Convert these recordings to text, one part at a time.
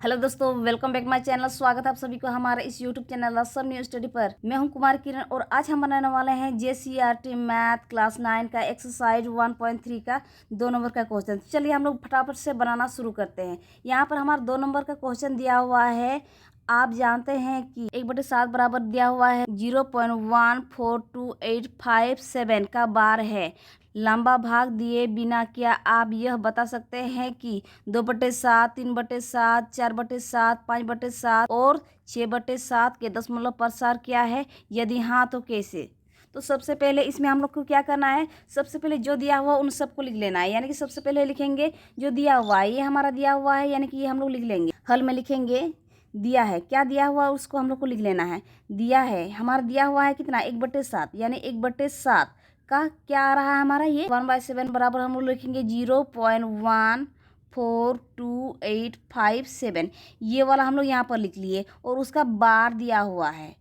Hello दोस्तों, welcome back my channel. स्वागत है आप सभी को हमारे इस YouTube channel Assam new study पर। मैं हूं कुमार किरण और आज हम बनाने वाले हैं JCRT मैथ क्लास 9 का एक्सरसाइज 1.3 का 2 नंबर का क्वेश्चन। चलिए हम लोग फटाफट से बनाना शुरू करते हैं। यहाँ पर हमारा 2 नंबर का क्वेश्चन दिया हुआ है। आप जानते हैं कि 1/7 बराबर दिया हुआ है 0.142857 का बार है। लंबा भाग दिए बिना क्या आप यह बता सकते हैं कि 2/7, 3/7, 4/7, 5/7 और 6/7 के दशमलव प्रसार क्या है? यदि हाँ तो कैसे? तो सबसे पहले इसमें हम लोग को क्या करना है, सबसे पहले जो दिया हुआ उन सबको लिख लेना है। यानी कि सबसे पहले लिखेंगे जो दिया हुआ है, ये हमारा दिया हुआ है, यानी कि ये हम लोग लिख लेंगे। हल में लिखेंगे दिया है, क्या दिया हुआ उसको हम लोग को लिख लेना है। दिया है हमारा दिया हुआ है कितना 1/7, यानी 1/7 का क्या आ रहा है हमारा, ये 1/7 बराबर हम लोग लिखेंगे 0.142857। ये वाला हम लोग यहाँ पर लिख लिए और उसका बार दिया हुआ है।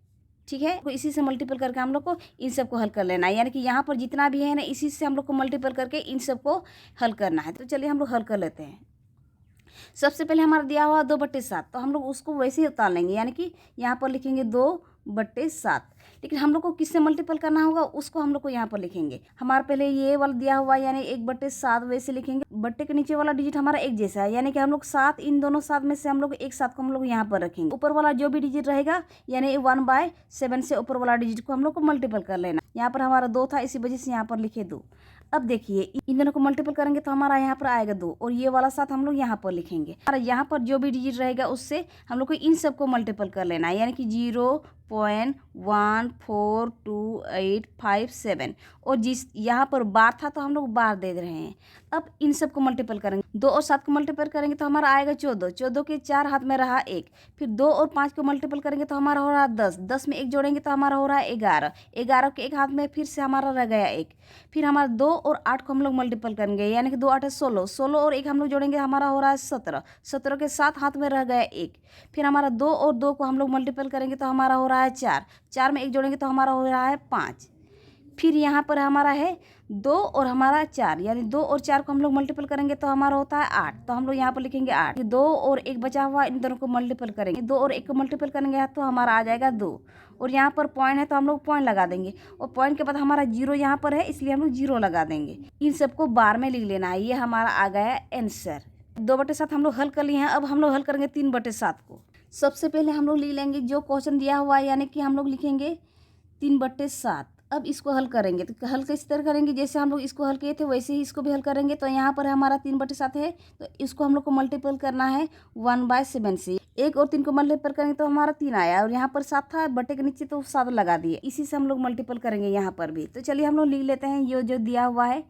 ठीक है, तो इसी से मल्टीपल करके हम लोग को इन सबको हल कर लेना है। यानी कि यहाँ पर जितना भी है ना, इसी से हम लोग को मल्टीपल करके इन सबको हल करना है। तो चलिए हम लोग हल कर लेते हैं। सबसे पहले हमारा दिया हुआ 2/7, तो हम लोग उसको वैसे ही उतार लेंगे। यानी कि यहाँ पर लिखेंगे 2/7, लेकिन हम लोग को किससे मल्टीपल करना होगा उसको हम लोग को यहाँ पर लिखेंगे। हमारा पहले ये वाला दिया हुआ यानी 1/7 वैसे लिखेंगे। बट्टे के नीचे वाला डिजिट हमारा एक जैसा है, यानी कि हम लोग 7, इन दोनों 7 में से हम लोग एक 7 को हम लोग यहाँ पर रखेंगे। ऊपर वाला जो भी डिजिट रहेगा यानी 1/7 से ऊपर वाला डिजिट को हम लोग को मल्टीपल कर लेना। यहाँ पर हमारा 2 था, इसी वजह से यहाँ पर लिखे 2। अब देखिए इन दोनों को मल्टीपल करेंगे तो हमारा यहाँ पर आएगा 2 और ये वाला 7 हम लोग यहाँ पर लिखेंगे। और यहाँ पर जो भी डिजिट रहेगा उससे हम लोग को इन सबको मल्टीपल कर लेना है। यानी कि 0.142857 और जिस यहाँ पर बार था तो हम लोग बार दे रहे हैं। अब इन सबको मल्टीपल करेंगे, 2 और 7 को मल्टीपल करेंगे तो हमारा आएगा 14। 14 के 4 हाथ में रहा 1, फिर 2 और 5 को मल्टीपल करेंगे तो हमारा हो रहा 10। 10 में 1 जोड़ेंगे तो हमारा हो रहा है 11। 11 के एक हाथ में फिर से हमारा रह गया 1। फिर हमारा 2 और 8 को हम लोग मल्टीपल करेंगे, यानी कि 2 8 16। 16 और 1 हम लोग जोड़ेंगे, हमारा हो रहा है 17। 17 के 7 हाथ में रह गया 1। फिर हमारा 2 और 2 को हम लोग मल्टीपल करेंगे तो हमारा हो रहा है 4। 4 में 1 जोड़ेंगे तो हमारा हो रहा है 5। फिर यहाँ पर हमारा है 2 और हमारा 4, यानी 2 और 4 को हम लोग मल्टीपल करेंगे तो हमारा होता है 8। तो हम लोग यहाँ पर लिखेंगे 8। 2 और 1 बचा हुआ, इन दोनों को मल्टीपल करेंगे। 2 और 1 को मल्टीपल करेंगे तो हमारा आ जाएगा 2। और यहाँ पर पॉइंट है तो हम लोग पॉइंट लगा देंगे, और पॉइंट के बाद हमारा 0 यहाँ पर है इसलिए हम लोग 0 लगा देंगे। इन सबको बार में लिख लेना है। ये हमारा आ गया आंसर। 2/7 हम लोग हल कर लिए हैं। अब हम लोग हल करेंगे 3/7 को। सबसे पहले हम लोग लिख लेंगे जो क्वेश्चन दिया हुआ है, यानी कि हम लोग लिखेंगे 3/7। अब इसको हल करेंगे तो हल किस तरह करेंगे, जैसे हम लोग इसको हल किए थे वैसे ही इसको भी हल करेंगे। तो यहाँ पर हमारा 3/7 है तो इसको हम लोग को मल्टीपल करना है 1/7 से। 1 और 3 को मल्टीपल करेंगे तो हमारा 3 आया, और यहाँ पर 7 था बटे के नीचे तो 7 लगा दिए। इसी से हम लोग मल्टीपल करेंगे यहाँ पर भी। तो चलिए हम लोग लिख लेते हैं ये जो दिया हुआ है।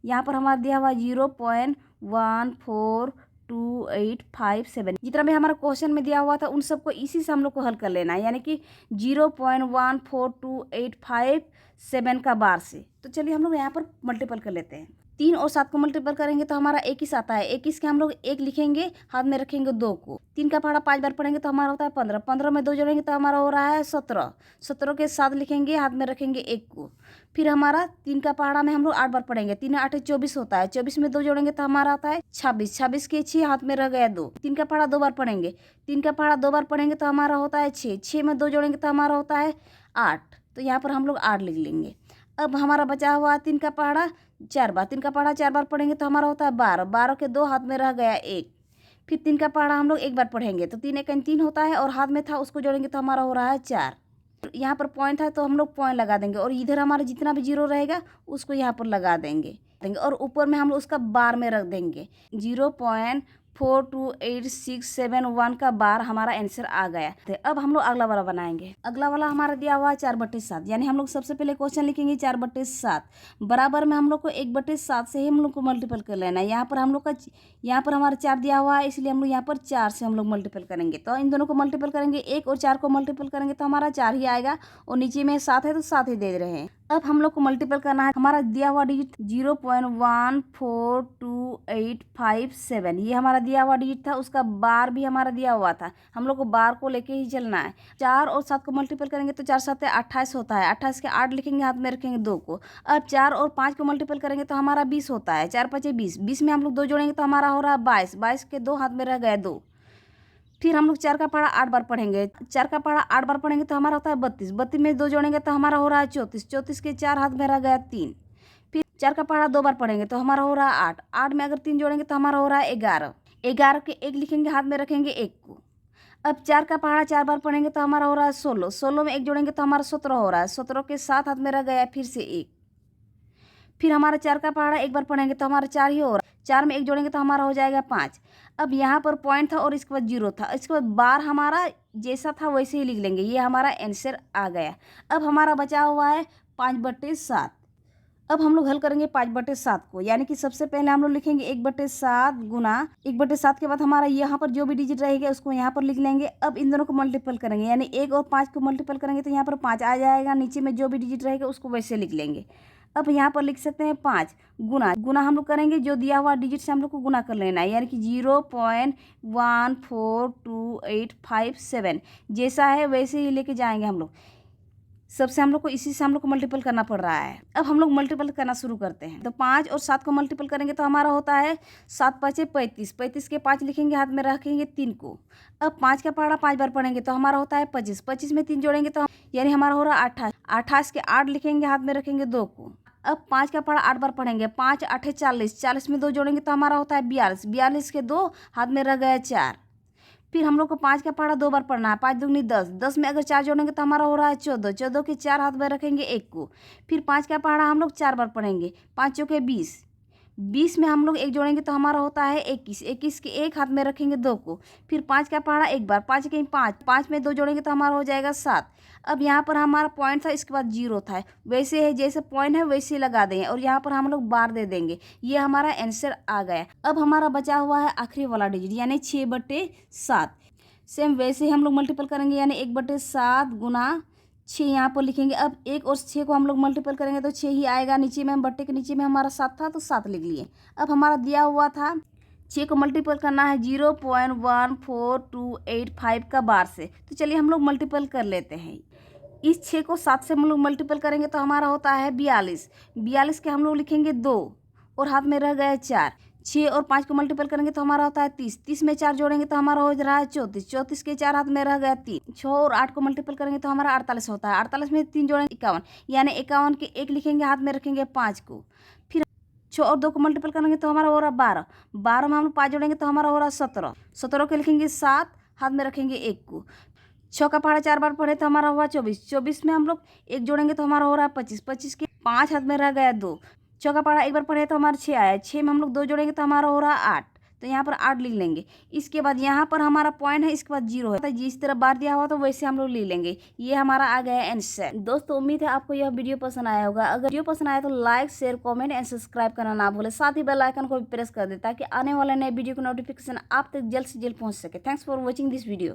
यहाँ पर हमारा दिया हुआ 0.142857। जितना भी हमारा क्वेश्चन में दिया हुआ था उन सबको इसी से हम लोग को हल कर लेना है, यानी कि 0.142857 का बार से। तो चलिए हम लोग यहाँ पर मल्टीपल कर लेते हैं। 3 और 7 को मल्टीपल करेंगे तो हमारा 21 आता है। 21 के हम लोग 1 लिखेंगे, हाथ में रखेंगे 2 को। 3 का पहाड़ा 5 बार पढ़ेंगे तो हमारा होता है 15। 15 में 2 जोड़ेंगे तो हमारा हो रहा है 17। 17 के 7 लिखेंगे, हाथ में रखेंगे 1 को। फिर हमारा 3 का पहाड़ा में हम लोग 8 बार पढ़ेंगे। 3 8 24 होता है। 24 में 2 जोड़ेंगे तो हमारा आता है 26। 26 के 6 हाथ में रह गया 2। 3 का पहाड़ा 2 बार पढ़ेंगे। 3 का पहाड़ा 2 बार पढ़ेंगे तो हमारा होता है 6। 6 में 2 जोड़ेंगे तो हमारा होता है 8। तो यहाँ पर हम लोग 8 लिख लेंगे। अब हमारा बचा हुआ 3 का पहाड़ा 4 बार। 3 का पहाड़ा 4 बार पढ़ेंगे तो हमारा होता है 12। 12 के 2 हाथ में रह गया 1। फिर 3 का पहाड़ा हम लोग 1 बार पढ़ेंगे तो 3 1 3 होता है, और हाथ में था उसको जोड़ेंगे तो हमारा हो रहा है 4। यहाँ पर पॉइंट है तो हम लोग पॉइंट लगा देंगे, और इधर हमारा जितना भी 0 रहेगा उसको यहाँ पर लगा देंगे, और ऊपर में हम लोग उसका बार में रख देंगे। 0.428671 का बार हमारा आंसर आ गया। तो अब हम लोग अगला वाला बनाएंगे। अगला वाला हमारा दिया हुआ है 4/7, यानी हम लोग सबसे पहले क्वेश्चन लिखेंगे 4/7 बराबर में हम लोग को 1/7 से ही हम लोग को मल्टीपल कर लेना है। यहाँ पर हम लोग का यहाँ पर हमारा 4 दिया हुआ है इसलिए हम लोग यहाँ पर 4 से हम लोग मल्टीपल करेंगे। तो इन दोनों को मल्टीपल करेंगे, 1 और 4 को मल्टीपल करेंगे तो हमारा 4 ही आएगा, और नीचे में 7 है तो 7 ही दे रहे हैं। अब हम लोग को मल्टीपल करना है। हमारा दिया हुआ डिजिट 0.142857, ये हमारा दिया हुआ डिजिट था। उसका बार भी हमारा दिया हुआ था, हम लोग को बार को लेके ही चलना है। 4 और 7 को मल्टीपल करेंगे तो 4 7 28 होता है। 28 के 8 लिखेंगे, हाथ में रखेंगे 2 को। अब 4 और 5 को मल्टीपल करेंगे तो हमारा 20 होता है। 4 5 20। 20 में हम लोग 2 जोड़ेंगे तो हमारा हो रहा है 22। 22 के 2 हाथ में रह गए 2। फिर हम लोग 4 का पहाड़ा 8 बार पढ़ेंगे। 4 का पहाड़ा 8 बार पढ़ेंगे तो हमारा होता है 32। 32 में 2 जोड़ेंगे तो हमारा हो रहा है 34। 34 के 4 हाथ में रह गया 3। फिर 4 का पहाड़ा 2 बार पढ़ेंगे तो हमारा हो रहा है 8। 8 में अगर 3 जोड़ेंगे तो हमारा हो रहा है 11। 11 के 1 लिखेंगे, हाथ में रखेंगे 1 को। अब 4 का पहाड़ा 4 बार पढ़ेंगे तो हमारा हो रहा है 16। 16 में 1 जोड़ेंगे तो हमारा 17 हो रहा है। 17 के 7 हाथ में रह गया फिर से 1। फिर हमारा 4 का पहाड़ा 1 बार पढ़ेंगे तो हमारा 4 ही हो रहा है। 4 में 1 जोड़ेंगे तो हमारा हो जाएगा 5। अब यहाँ पर पॉइंट था और इसके बाद 0 था। इसके बाद बार हमारा जैसा था वैसे ही लिख लेंगे। ये हमारा आंसर आ गया। अब हमारा बचा हुआ है 5/7। अब हम लोग हल करेंगे 5/7 को, यानी कि सबसे पहले हम लोग लिखेंगे 1/7 गुना 1/7 के बाद हमारा यहाँ पर जो भी डिजिट रहेगा उसको यहाँ पर लिख लेंगे। अब इन दोनों को मल्टीपल करेंगे, यानी 1 और 5 को मल्टीपल करेंगे तो यहाँ पर 5 आ जाएगा। नीचे में जो भी डिजिट रहेगा उसको वैसे लिख लेंगे। अब यहाँ पर लिख सकते हैं 5 गुना गुना हम लोग करेंगे जो दिया हुआ डिजिट से हम लोग को गुना कर लेना है, यानी कि 0.14285 जैसा है वैसे ही लेके जाएंगे हम लोग। सबसे हम लोग को इसी से हम लोग को मल्टीपल करना पड़ रहा है। अब हम लोग मल्टीपल करना शुरू करते हैं। तो 5 और 7 को मल्टीपल करेंगे तो हमारा होता है 7 5 35। 35 के 5 लिखेंगे, हाथ में रखेंगे 3 को। अब 5 का पहाड़ा 5 बार पढ़ेंगे तो हमारा होता है 25। 25 में 3 जोड़ेंगे तो यानी हमारा हो रहा है 28। 28 के 8 लिखेंगे, हाथ में रखेंगे 2 को। अब 5 का पहाड़ा 8 बार पढ़ेंगे। 5 8 40। 40 में 2 जोड़ेंगे तो हमारा होता है 42। 42 के 2 हाथ में रह गया 4। फिर हम लोग को 5 का पहाड़ा 2 बार पढ़ना है। 5 दूनी 10। 10 में अगर 4 जोड़ेंगे तो हमारा हो रहा है 14। 14 के 4 हाथ में रखेंगे 1 को। फिर 5 का पहाड़ा हम लोग 4 बार पढ़ेंगे। 5 चौके 20। 20 में हम लोग 1 जोड़ेंगे तो हमारा होता है 21। 21 के 1 हाथ में रखेंगे 2 को। फिर 5 का पहाड़ा 1 बार। 5 के 5। 5 में 2 जोड़ेंगे तो हमारा हो जाएगा 7। अब यहाँ पर हमारा पॉइंट था, इसके बाद 0 था। वैसे है जैसे पॉइंट है वैसे लगा देंगे और यहाँ पर हम लोग बार दे देंगे। ये हमारा आंसर आ गया। अब हमारा बचा हुआ है आखिरी वाला डिजिट, यानी 6/7। सेम वैसे ही हम लोग मल्टीपल करेंगे, यानी 1/7 गुना 6 यहाँ पर लिखेंगे। अब 1 और 6 को हम लोग मल्टीपल करेंगे तो 6 ही आएगा। नीचे में हम बट्टे के नीचे में हमारा 7 था तो 7 लिख लिए। अब हमारा दिया हुआ था 6 को मल्टीपल करना है 0.14285 का बार से। तो चलिए हम लोग मल्टीपल कर लेते हैं। इस 6 को 7 से हम लोग मल्टीपल करेंगे तो हमारा होता है 42। 42 के हम लोग लिखेंगे 2 और हाथ में रह गए 4। 6 और 5 को मल्टीपल करेंगे तो हमारा होता है 30। 30 में 4 जोड़ेंगे तो हमारा हो रहा है 34। 34 के 4 हाथ में रह गया 3। 6 और 8 को मल्टीपल करेंगे तो हमारा 48 होता है। 48 में 3 जोड़ेंगे 51, यानी 51 के 1 लिखेंगे, हाथ में रखेंगे 5 को। फिर 6 और 2 को मल्टीपल करेंगे तो हमारा हो रहा है 12। 12 में हम 5 जोड़ेंगे तो हमारा हो रहा है 17। 17 के लिखेंगे 7, हाथ में रखेंगे 1 को। 6 का पहाड़ा 4 बार पढ़े तो हमारा हुआ 24। 24 में हम लोग 1 जोड़ेंगे तो हमारा हो रहा है 25। 25 के 5 हाथ में रह गया 2। 6 का पहाड़ा 1 बार पढ़े तो हमारा 6 आया। 6 में हम लोग 2 जोड़ेंगे तो हमारा हो रहा है 8। तो यहाँ पर 8 लिख लेंगे। इसके बाद यहाँ पर हमारा पॉइंट है, इसके बाद 0 है। तो जिस तरह बार दिया हुआ तो वैसे हम लोग लिख लेंगे। ये हमारा आ गया आंसर। दोस्तों उम्मीद है आपको यह वीडियो पसंद आया होगा। अगर वीडियो पसंद आया तो like share comment and subscribe करना ना भूले। साथ ही बेल आइकन को भी प्रेस कर दे ताकि आने वाले नए वीडियो की नोटिफिकेशन आप तक जल्द से जल्द पहुँच सके। Thanks for watching this video.